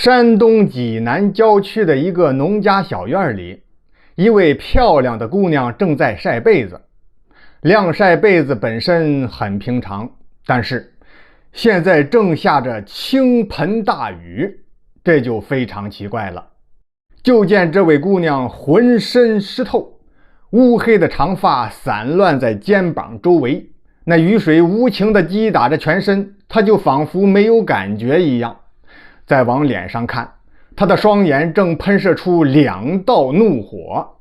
山东济南郊区的一个农家小院里，一位漂亮的姑娘正在晒被子。晾晒被子本身很平常，但是现在正下着倾盆大雨，这就非常奇怪了。就见这位姑娘浑身湿透，乌黑的长发散乱在肩膀周围，那雨水无情地击打着全身，她就仿佛没有感觉一样。再往脸上看，她的双眼正喷射出2道怒火，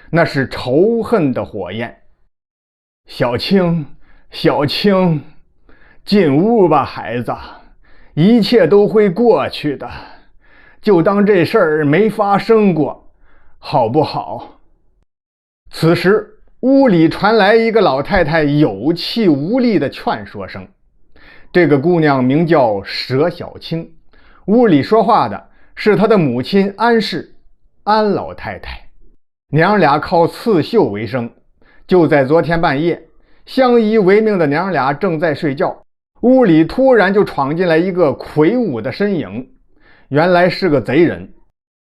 那是仇恨的火焰。小青，小青，进屋吧，孩子，一切都会过去的，就当这事儿没发生过，好不好？此时屋里传来一个老太太有气无力的劝说声。这个姑娘名叫佘小青，屋里说话的是她的母亲安氏，安老太太。娘俩靠刺绣为生。就在昨天半夜，相依为命的娘俩正在睡觉，屋里突然就闯进来一个魁梧的身影，原来是个贼人，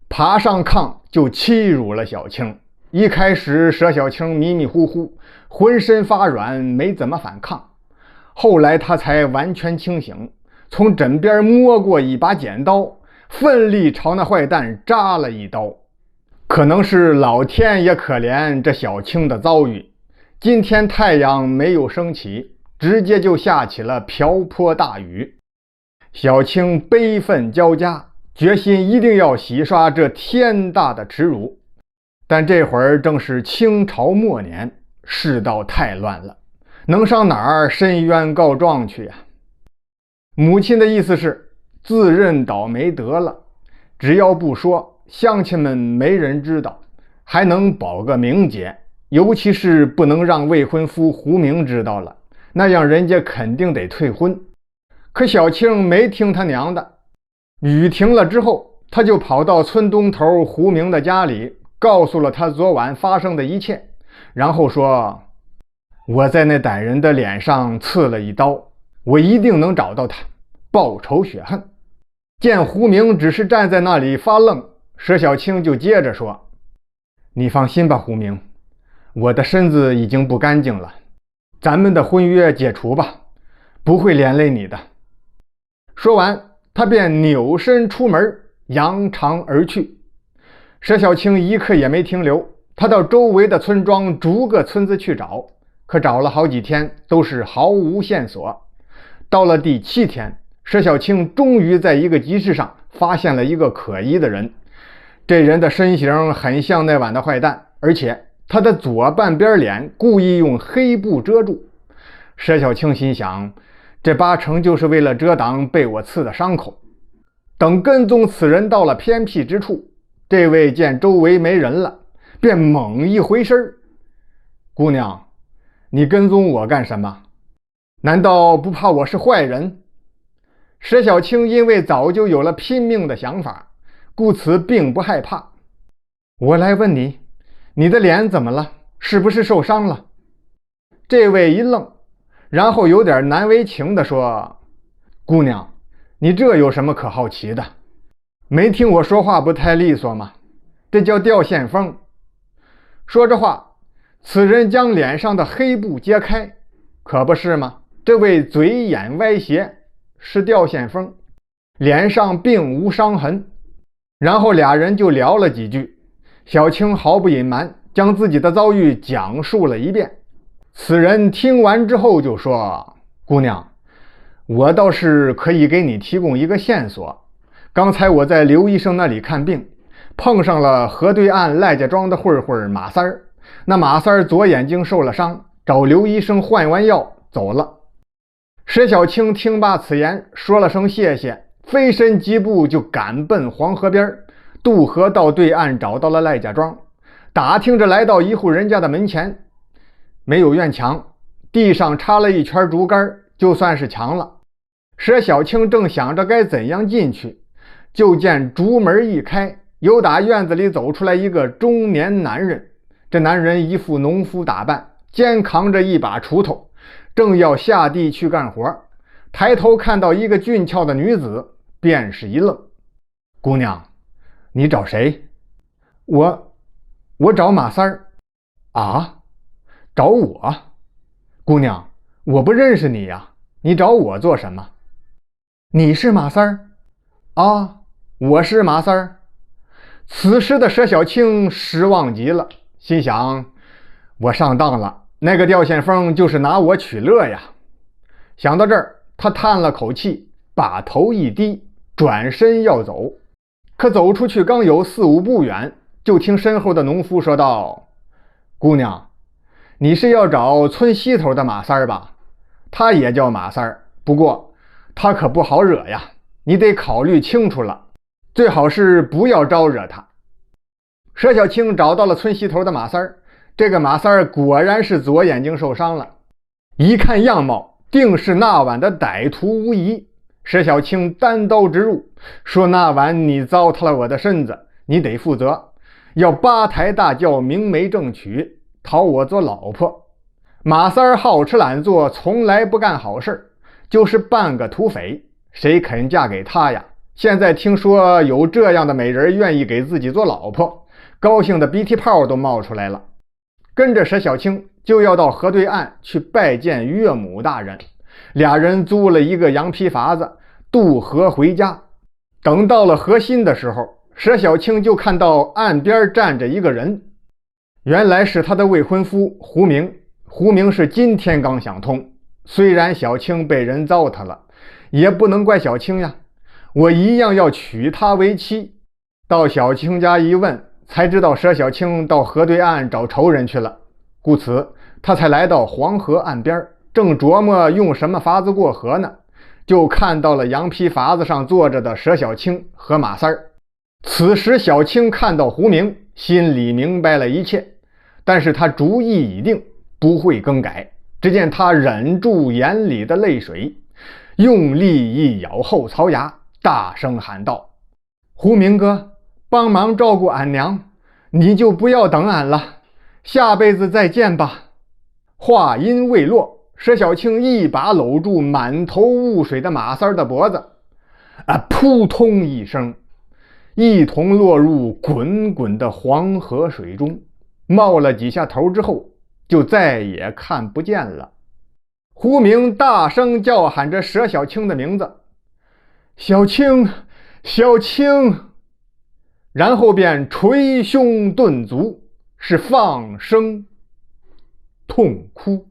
爬上炕就欺辱了小青。一开始佘小青迷迷糊糊，浑身发软，没怎么反抗。后来她才完全清醒，从枕边摸过一把剪刀，奋力朝那坏蛋扎了一刀。可能是老天也可怜这小青的遭遇，今天太阳没有升起，直接就下起了瓢泼大雨。小青悲愤交加，决心一定要洗刷这天大的耻辱。但这会儿正是清朝末年，世道太乱了，能上哪儿申冤告状去呀？母亲的意思是自认倒霉得了，只要不说，乡亲们没人知道，还能保个名节，尤其是不能让未婚夫胡明知道了，那样人家肯定得退婚。可小青没听他娘的，雨停了之后，他就跑到村东头胡明的家里，告诉了他昨晚发生的一切，然后说：我在那歹人的脸上刺了一刀，我一定能找到他，报仇雪恨。见胡明只是站在那里发愣，佘小青就接着说：你放心吧，胡明，我的身子已经不干净了，咱们的婚约解除吧，不会连累你的。说完，他便扭身出门，扬长而去。佘小青一刻也没停留，他到周围的村庄逐个村子去找，可找了好几天都是毫无线索。到了第7天，佘小青终于在一个集市上发现了一个可疑的人。这人的身形很像那晚的坏蛋，而且他的左半边脸故意用黑布遮住。佘小青心想，这8成就是为了遮挡被我刺的伤口。等跟踪此人到了偏僻之处，这位见周围没人了，便猛一回身。姑娘，你跟踪我干什么？难道不怕我是坏人？佘小青因为早就有了拼命的想法，故此并不害怕。我来问你，你的脸怎么了？是不是受伤了？这位一愣，然后有点难为情地说：姑娘，你这有什么可好奇的？没听我说话不太利索吗？这叫掉线风。说着话，此人将脸上的黑布揭开，可不是吗？这位嘴眼歪斜，是掉线风，脸上并无伤痕。然后俩人就聊了几句，小青毫不隐瞒，将自己的遭遇讲述了一遍。此人听完之后就说：姑娘，我倒是可以给你提供一个线索。刚才我在刘医生那里看病，碰上了河对岸赖家庄的混混马三儿。那马三儿左眼睛受了伤，找刘医生换完药走了。佘小青听罢此言，说了声谢谢，飞身疾步就赶奔黄河边，渡河到对岸，找到了赖家庄，打听着来到一户人家的门前，没有院墙，地上插了一圈竹竿，就算是墙了。佘小青正想着该怎样进去，就见竹门一开，由打院子里走出来一个中年男人。这男人一副农夫打扮，肩扛着一把锄头，正要下地去干活，抬头看到一个俊俏的女子，便是一愣。姑娘，你找谁？我找马三儿。啊，找我？姑娘，我不认识你呀，你找我做什么？你是马三儿？啊，我是马三儿。此时的佘小青失望极了，心想：我上当了，那个吊线风就是拿我取乐呀。想到这儿，他叹了口气，把头一低，转身要走。可走出去刚有4、5步远，就听身后的农夫说道：姑娘，你是要找村西头的马三儿吧？他也叫马三儿，不过他可不好惹呀，你得考虑清楚了，最好是不要招惹他。佘小青找到了村西头的马三儿，这个马三儿果然是左眼睛受伤了，一看样貌定是那晚的歹徒无疑。佘小青单刀直入，说那晚你糟蹋了我的身子，你得负责，要8抬大轿明媒正娶，讨我做老婆。马三儿好吃懒做，从来不干好事，就是半个土匪，谁肯嫁给他呀？现在听说有这样的美人愿意给自己做老婆，高兴的鼻涕泡都冒出来了。跟着佘小青就要到河对岸去拜见岳母大人，俩人租了一个羊皮筏子渡河回家。等到了河心的时候，佘小青就看到岸边站着一个人，原来是他的未婚夫胡明。胡明是今天刚想通，虽然小青被人糟蹋了，也不能怪小青呀，我一样要娶她为妻。到小青家一问，才知道佘小青到河对岸找仇人去了，故此他才来到黄河岸边，正琢磨用什么法子过河呢，就看到了羊皮筏子上坐着的佘小青和马三儿。此时小青看到胡明，心里明白了一切，但是他主意已定，不会更改。只见他忍住眼里的泪水，用力一咬后槽牙，大声喊道：胡明哥，帮忙照顾俺娘，你就不要等俺了，下辈子再见吧。话音未落，佘小青一把搂住满头雾水的马三的脖子，扑通一声，一同落入滚滚的黄河水中。冒了几下头之后，就再也看不见了。胡明大声叫喊着佘小青的名字：小青，小青，然后便捶胸顿足，是放声痛哭。